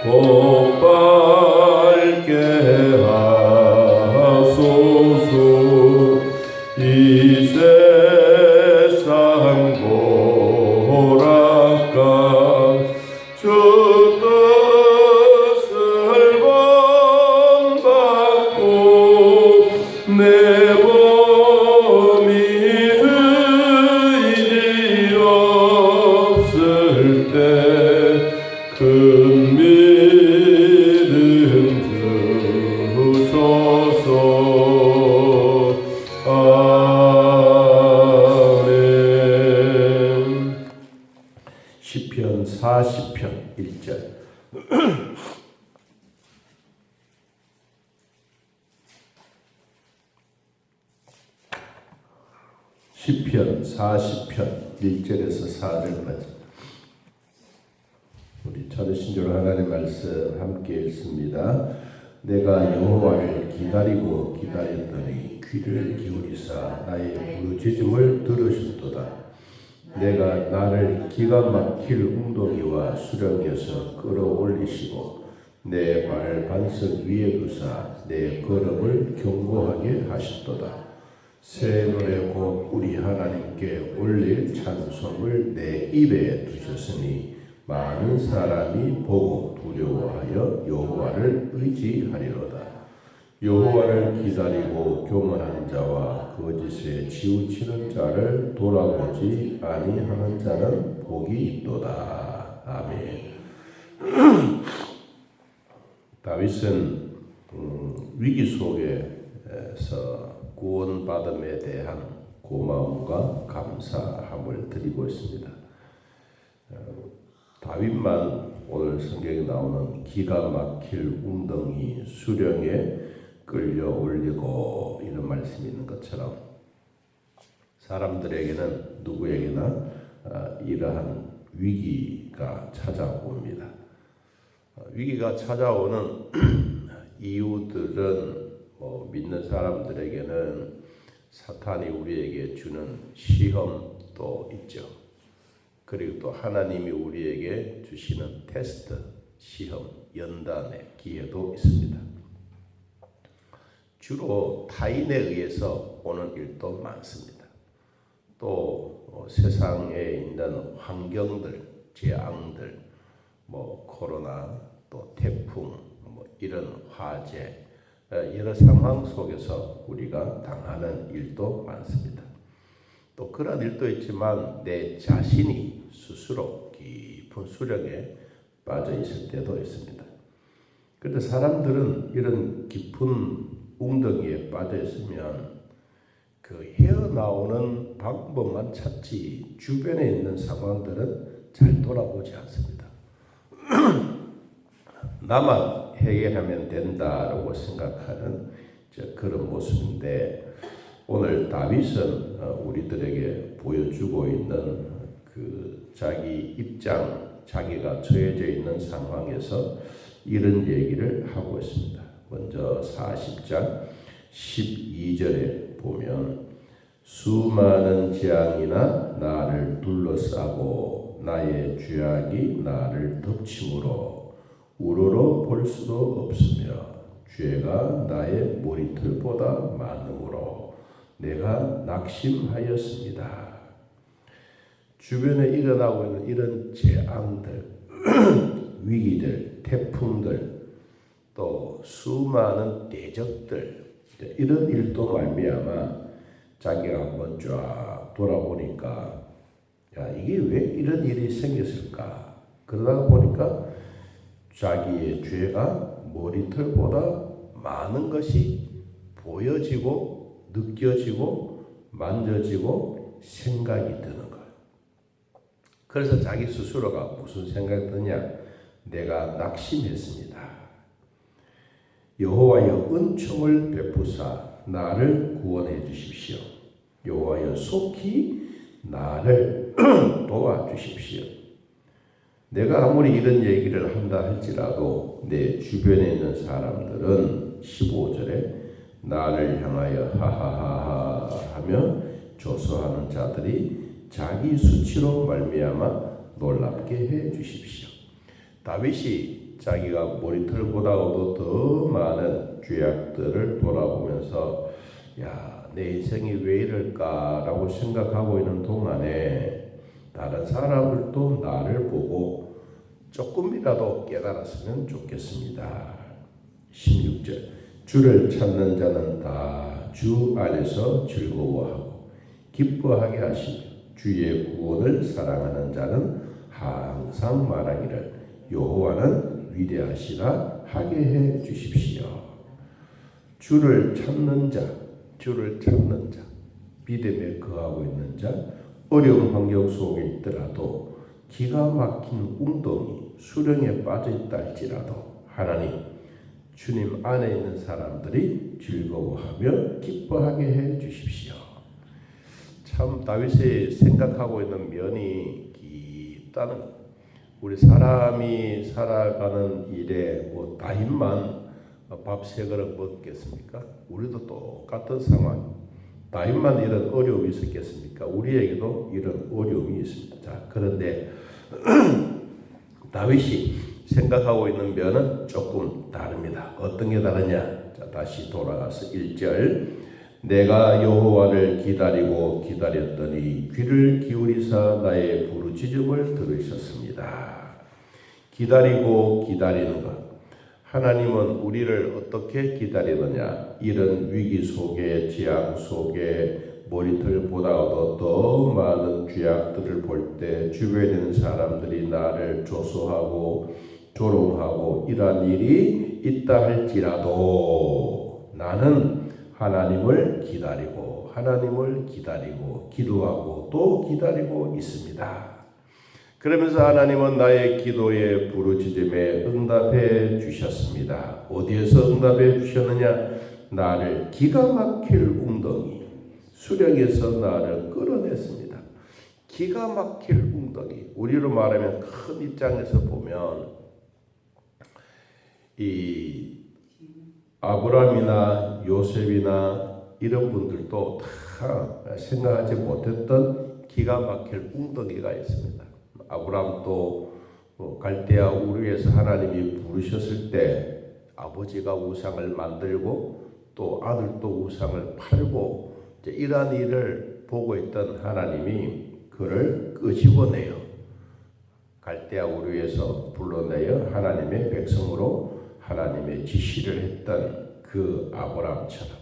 곧 밝게 하소서. 이 세상 고락가 주 뜻을 본받고 내 몸이 의지 없을 때 큰 믿음 주소서. 아멘. 시편 40편 1절. 시편 40편 1절에서 4절까지 우리 찾으신 하나님의 말씀 함께 읽습니다. 내가 여호와를 기다리고 기다렸더니 귀를 기울이사 나의 부르짖음을 들으셨도다. 내가 나를 기가 막힐 웅덩이와 수렁에서 끌어올리시고 내 발을 반석 위에 두사 내 걸음을 견고하게 하셨도다. 새 노래 곧 우리 하나님께 올릴 찬송을 내 입에 두셨으니 많은 사람이 보고 두려워하여 여호와를 의지하리로다. 여호와를 기다리고 교만한 자와 거짓에 치우치는 자를 돌아보지 아니하는 자는 복이 있도다. 아멘. 다윗은 위기 속에서 구원받음에 대한 고마움과 감사함을 드리고 있습니다. 다윗만 오늘 성경에 나오는 기가 막힐 웅덩이 수령에 끌려 올리고 이런 말씀이 있는 것처럼 사람들에게는 누구에게나 이러한 위기가 찾아옵니다. 위기가 찾아오는 이유들은 믿는 사람들에게는 사탄이 우리에게 주는 시험도 있죠. 그리고 또 하나님이 우리에게 주시는 테스트, 시험, 연단의 기회도 있습니다. 주로 타인에 의해서 오는 일도 많습니다. 또 세상에 있는 환경들, 재앙들, 코로나, 또 태풍, 이런 화재, 여러 상황 속에서 우리가 당하는 일도 많습니다. 또 그런 일도 있지만 내 자신이 스스로 깊은 수렁에 빠져 있을 때도 있습니다. 그런데 사람들은 이런 깊은 웅덩이에 빠져 있으면 그 헤어나오는 방법만 찾지 주변에 있는 상황들은 잘 돌아보지 않습니다. 나만 해결하면 된다라고 생각하는 그런 모습인데 오늘 다윗은 우리들에게 보여주고 있는 그 자기 입장, 자기가 처해져 있는 상황에서 이런 얘기를 하고 있습니다. 먼저 40장 12절에 보면 수많은 재앙이나 나를 둘러싸고 나의 죄악이 나를 덮침으로 우러러 볼 수도 없으며 죄가 나의 머리털보다 많으므로 내가 낙심하였습니다. 주변에 일어나고 있는 이런 재앙들, 위기들, 태풍들, 또 수많은 대적들, 이런 일도 말미암아 자기가 한번 쫙 돌아보니까 이게 왜 이런 일이 생겼을까? 그러다 보니까 자기의 죄가 머리털보다 많은 것이 보여지고 느껴지고 만져지고 생각이 드는 거예요. 그래서 자기 스스로가 무슨 생각이 드냐? 내가 낙심했습니다. 여호와여 은총을 베푸사 나를 구원해 주십시오. 여호와여 속히 나를 도와주십시오. 내가 아무리 이런 얘기를 한다 할지라도 내 주변에 있는 사람들은 15절에 나를 향하여 하하하하 하며 조소하는 자들이 자기 수치로 말미암아 놀랍게 해 주십시오. 다윗이 자기가 머리털보다도 더 많은 죄악들을 돌아보면서 내 인생이 왜 이럴까라고 생각하고 있는 동안에 다른 사람들도 나를 보고 조금이라도 깨달았으면 좋겠습니다. 16절 주를 찾는 자는 다 주 안에서 즐거워하고 기뻐하게 하시며 주의 구원을 사랑하는 자는 항상 말하기를 여호와는 위대하시라 하게 해 주십시오. 주를 찾는 자, 믿음에 거하고 있는 자, 어려운 환경 속에 있더라도 기가 막힌 웅덩이, 수렁에 빠져 있다 할지라도 하나님, 주님 안에 있는 사람들이 즐거워하며 기뻐하게 해 주십시오. 참 다윗이 생각하고 있는 면이 깊다는 것. 우리 사람이 살아가는 일에 다윗만 밥 3그릇 먹겠습니까? 우리도 똑같은 상황. 다윗만 이런 어려움이 있었겠습니까? 우리에게도 이런 어려움이 있습니다. 자, 그런데 다윗이 생각하고 있는 면은 조금 다릅니다. 어떤 게 다르냐? 자, 다시 돌아가서 1절 내가 여호와를 기다리고 기다렸더니 귀를 기울이사 나의 부르짖음을 들으셨습니다. 기다리고 기다리는 것. 하나님은 우리를 어떻게 기다리느냐? 이런 위기 속에, 재앙 속에 머리털보다도 더 많은 죄악들을 볼 때 주변에 있는 사람들이 나를 조소하고 조롱하고 이러한 일이 있다 할지라도 나는 하나님을 기다리고 기도하고 또 기다리고 있습니다. 그러면서 하나님은 나의 기도에 부르짖음에 응답해 주셨습니다. 어디에서 응답해 주셨느냐? 나를 기가 막힐 웅덩이, 수렁에서 나를 끌어냈습니다. 기가 막힐 웅덩이. 우리로 말하면 큰 입장에서 보면 이 아브라함이나 요셉이나 이런 분들도 다 생각하지 못했던 기가 막힐 웅덩이가 있습니다. 아브라함도 갈대아 우르에서 하나님이 부르셨을 때 아버지가 우상을 만들고 또 아들도 우상을 팔고 이러한 일을 보고 있던 하나님이 그를 끄집어내요. 갈대아 우르에서 불러내어 하나님의 백성으로 하나님의 지시를 했던 그 아브라함처럼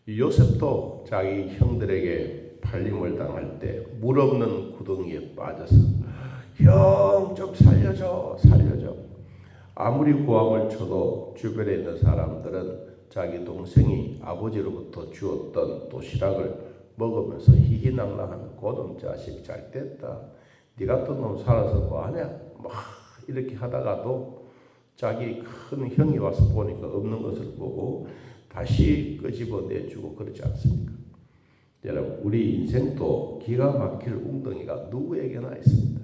요셉도 자기 형들에게 팔림을 당할 때 물 없는 구덩이에 빠져서 형 좀 살려줘. 아무리 고함을 쳐도 주변에 있는 사람들은 자기 동생이 아버지로부터 주었던 도시락을 먹으면서 희희낭낭하는 고놈 자식 잘 됐다. 네 같은 놈 살아서 뭐하냐? 막 이렇게 하다가도 자기 큰 형이 와서 보니까 없는 것을 보고 다시 끄집어내주고 그러지 않습니까? 여러분, 우리 인생도 기가 막힐 웅덩이가 누구에게나 있습니다.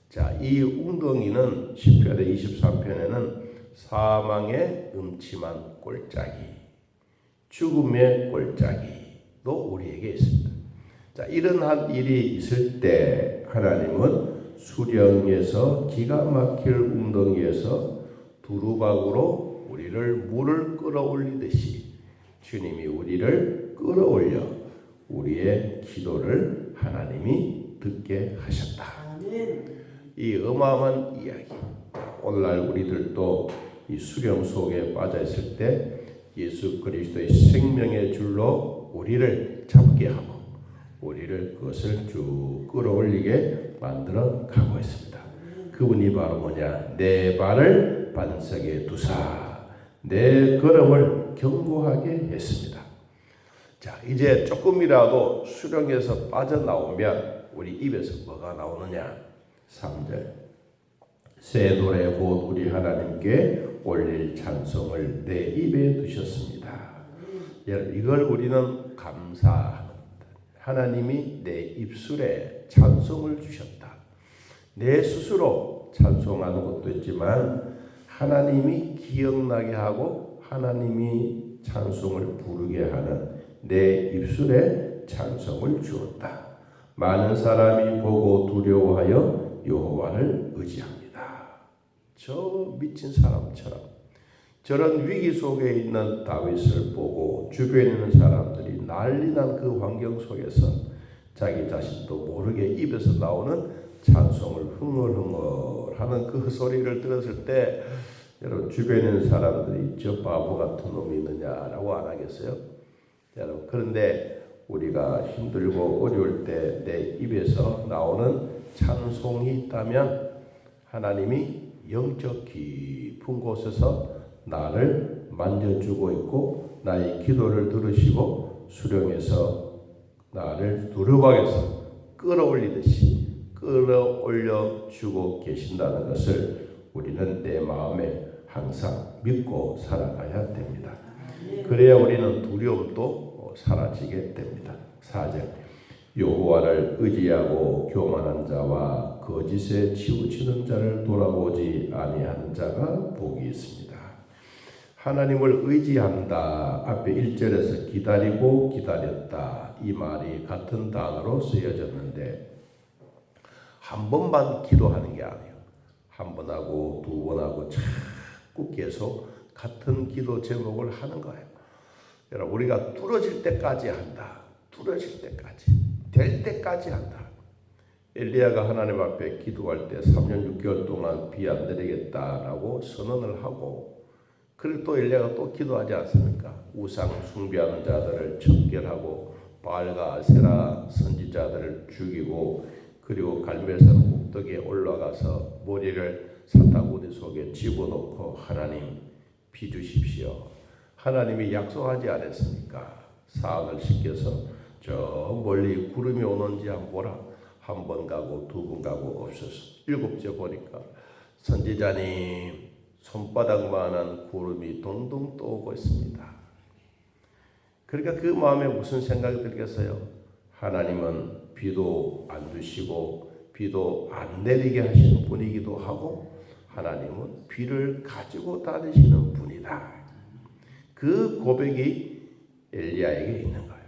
자, 이 웅덩이는 시편의 23편에는 사망의 음침한 골짜기, 죽음의 골짜기도 우리에게 있습니다. 자, 이런 한 일이 있을 때 하나님은 수령에서 기가 막힐 웅덩이에서 두루박으로 우리를 물을 끌어올리듯이 주님이 우리를 끌어올려 우리의 기도를 하나님이 듣게 하셨다. 이 어마어마한 이야기. 오늘날 우리들도 이 수령 속에 빠져 있을 때 예수 그리스도의 생명의 줄로 우리를 잡게 하고 우리를 그것을 쭉 끌어올리게 만들어 가고 있습니다. 그분이 바로 뭐냐? 내 발을 반석에 두사 내 걸음을 견고하게 했습니다. 자, 이제 조금이라도 수령에서 빠져나오면 우리 입에서 뭐가 나오느냐? 3절 새 노래 곧 우리 하나님께 올릴 찬송을 내 입에 두셨습니다. 이걸 우리는 감사합니다. 하나님이 내 입술에 찬송을 주셨다. 내 스스로 찬송하는 것도 있지만 하나님이 기억나게 하고 하나님이 찬송을 부르게 하는 내 입술에 찬송을 주었다. 많은 사람이 보고 두려워하여 여호와를 의지합니다. 저 미친 사람처럼 저런 위기 속에 있는 다윗을 보고 주변에 있는 사람들이 난리난 그 환경 속에서 자기 자신도 모르게 입에서 나오는 찬송을 흥얼흥얼하는 그 소리를 들었을 때 여러분 주변에 있는 사람들이 저 바보 같은 놈이 있느냐라고 안 하겠어요? 여러분 그런데 우리가 힘들고 어려울 때 내 입에서 나오는 찬송이 있다면 하나님이 영적 깊은 곳에서 나를 만져주고 있고 나의 기도를 들으시고 수령해서 나를 두루박에서 끌어올리듯이 끌어올려주고 계신다는 것을 우리는 내 마음에 항상 믿고 살아가야 됩니다. 그래야 우리는 두려움도 사라지게 됩니다. 4절 여호와를 의지하고 교만한 자와 거짓에 치우치는 자를 돌아보지 아니하는 자가 복이 있습니다. 하나님을 의지한다. 앞에 1절에서 기다리고 기다렸다. 이 말이 같은 단어로 쓰여졌는데 한 번만 기도하는 게 아니에요. 한 번 하고 두 번 하고 자꾸 계속 같은 기도 제목을 하는 거예요. 여러분 우리가 뚫어질 때까지 한다. 뚫어질 때까지. 될 때까지 한다. 엘리야가 하나님 앞에 기도할 때 3년 6개월 동안 비 안 내리겠다라고 선언을 하고 그리고 또 엘리야가 또 기도하지 않습니까? 우상 숭배하는 자들을 척결하고 바알과 아세라 선지자들을 죽이고 그리고 갈멜산 꼭대기에 올라가서 머리를 사타구니 속에 집어넣고 하나님 비 주십시오. 하나님이 약속하지 않았습니까? 사악을 시켜서 저 멀리 구름이 오는지 한번 보라. 한 번 가고 두 번 가고 없어서 7째 보니까 선지자님 손바닥만한 구름이 동동 떠오고 있습니다. 그러니까 그 마음에 무슨 생각이 들겠어요? 하나님은 비도 안 주시고 비도 안 내리게 하시는 분이기도 하고 하나님은 비를 가지고 다니시는 분이다. 그 고백이 엘리야에게 있는 거예요.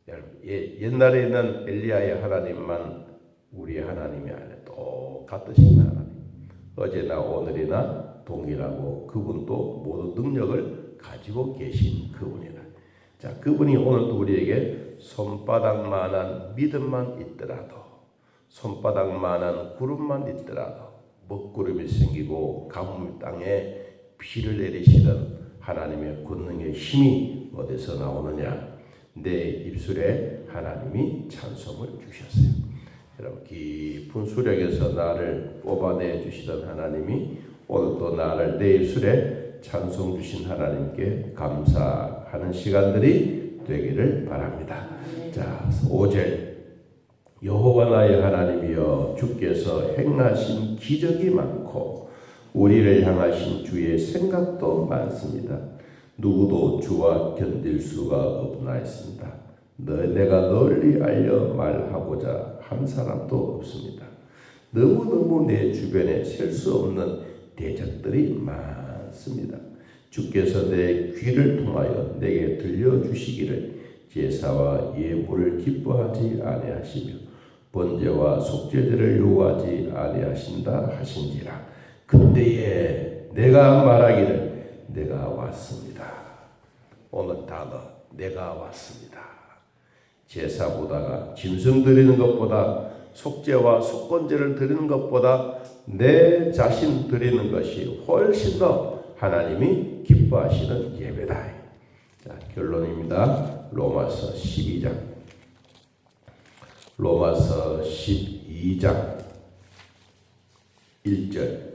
여러분, 옛날에 있는 엘리야의 하나님만 우리 하나님이 아니라 똑같으신 하나님. 어제나 오늘이나 동일하고 그분도 모든 능력을 가지고 계신 그분이다. 자, 그분이 오늘도 우리에게 손바닥만한 믿음만 있더라도 손바닥만한 구름만 있더라도 먹구름이 생기고 가뭄 땅에 비를 내리시던 하나님의 권능의 힘이 어디서 나오느냐? 내 입술에 하나님이 찬송을 주셨어요. 여러분 깊은 수령에서 나를 뽑아내 주시던 하나님이 오늘도 나를 내 입술에 찬송 주신 하나님께 감사하는 시간들이 되기를 바랍니다. 자, 5절 여호와 나의 하나님이여 주께서 행하신 기적이 많고 우리를 향하신 주의 생각도 많습니다. 누구도 주와 견딜 수가 없나이습니다. 내가 널리 알려 말하고자 한 사람도 없습니다. 너무너무 내 주변에 셀 수 없는 대적들이 많습니다. 주께서 내 귀를 통하여 내게 들려주시기를 제사와 예물을 기뻐하지 아니하시며 번제와 속죄제를 요구하지 아니하신다 하신지라. 그때에 내가 말하기를 내가 왔습니다. 오늘 단어 내가 왔습니다. 제사보다가 짐승 드리는 것보다 속죄와 속건제를 드리는 것보다 내 자신 드리는 것이 훨씬 더 하나님이 기뻐하시는 예배다. 자, 결론입니다. 로마서 12장. 로마서 12장 1절.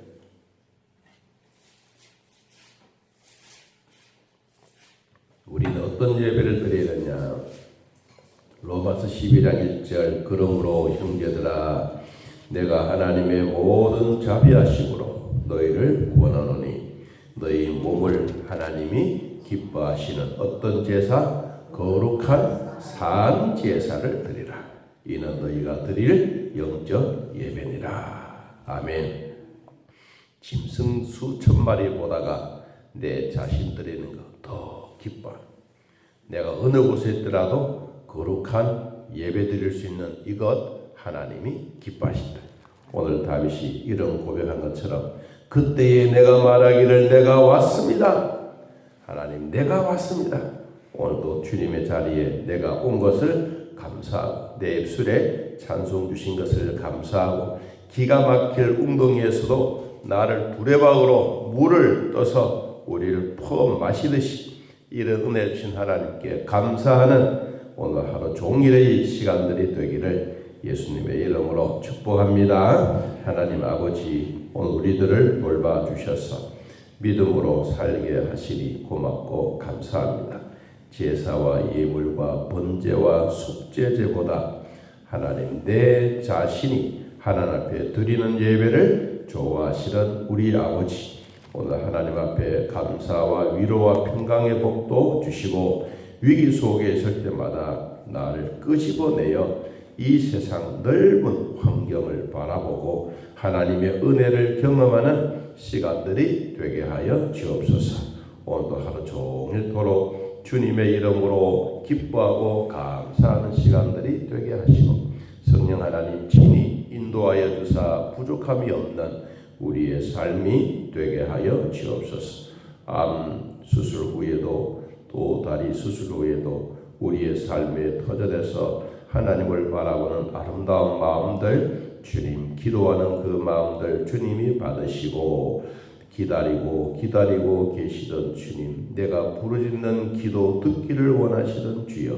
우리는 어떤 예배를 드려야 되냐? 로마서 12장 1절. 그러므로 형제들아 내가 하나님의 모든 자비하심으로 너희를 권하노니 너희 몸을 하나님이 기뻐하시는 어떤 제사? 거룩한 산 제사를 드리라. 이는 너희가 드릴 영적 예배니라. 아멘. 짐승 수천 마리 보다가 내 자신 드리는 것 더 기뻐. 내가 어느 곳에 있더라도 거룩한 예배 드릴 수 있는 이것 하나님이 기뻐하신다. 오늘 다윗이 이런 고백한 것처럼 그때에 내가 말하기를 내가 왔습니다. 하나님 내가 왔습니다. 오늘도 주님의 자리에 내가 온 것을 감사하고 내 입술에 찬송 주신 것을 감사하고 기가 막힐 웅덩이에서도 나를 두레박으로 물을 떠서 우리를 퍼 마시듯이 이런 은혜 주신 하나님께 감사하는 오늘 하루 종일의 시간들이 되기를 예수님의 이름으로 축복합니다. 하나님 아버지 오늘 우리들을 돌봐주셔서 믿음으로 살게 하시니 고맙고 감사합니다. 제사와 예물과 번제와 속죄제보다 하나님 내 자신이 하나님 앞에 드리는 예배를 좋아하시는 우리 아버지 오늘 하나님 앞에 감사와 위로와 평강의 복도 주시고 위기 속에 있을 때마다 나를 끄집어내어 이 세상 넓은 환경을 바라보고 하나님의 은혜를 경험하는 시간들이 되게 하여 주옵소서. 오늘도 하루 종일토록 주님의 이름으로 기뻐하고 감사하는 시간들이 되게 하시고 성령 하나님 친히 인도하여 주사 부족함이 없는 우리의 삶이 되게 하여 주옵소서. 암 수술 후에도 또 다리 수술 후에도 우리의 삶에 터져대서 하나님을 바라보는 아름다운 마음들 주님 기도하는 그 마음들 주님이 받으시고 기다리고 계시던 주님 내가 부르짖는 기도 듣기를 원하시던 주여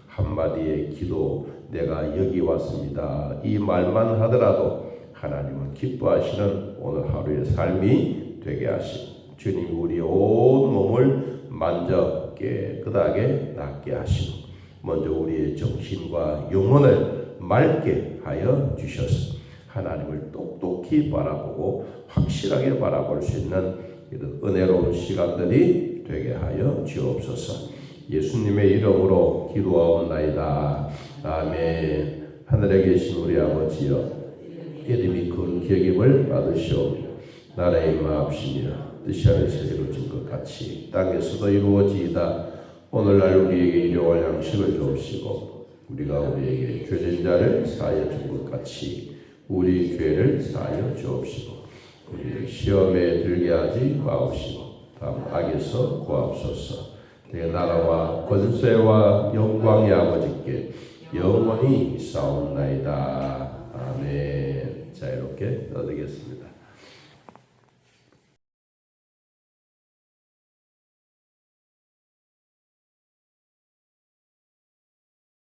한마디의 기도 내가 여기 왔습니다. 이 말만 하더라도 하나님은 기뻐하시는 오늘 하루의 삶이 되게 하시고 주님 우리 온 몸을 만져 깨끗하게 낫게 하시고 먼저 우리의 정신과 영혼을 맑게 하여 주셔서 하나님을 똑똑히 바라보고 확실하게 바라볼 수 있는 이런 은혜로운 시간들이 되게 하여 주옵소서. 예수님의 이름으로 기도하옵나이다. 아멘. 하늘에 계신 우리 아버지여 이름이 큰 기억임을 받으시오며 나라의 마옵시며 뜻이 하늘에서 이루어진 것 같이 땅에서도 이루어지이다. 오늘날 우리에게 일용할 양식을 주옵시고 우리가 우리에게 죄진 자를 사하여 준 것 같이 우리 죄를 사하여 주옵시고 우리를 시험에 들게 하지 마옵시고 다음 악에서 구하옵소서. 내 나라와 권세와 영광이 아버지께 영원히 있사옵나이다. 아멘. 자 이렇게 얻으겠습니다.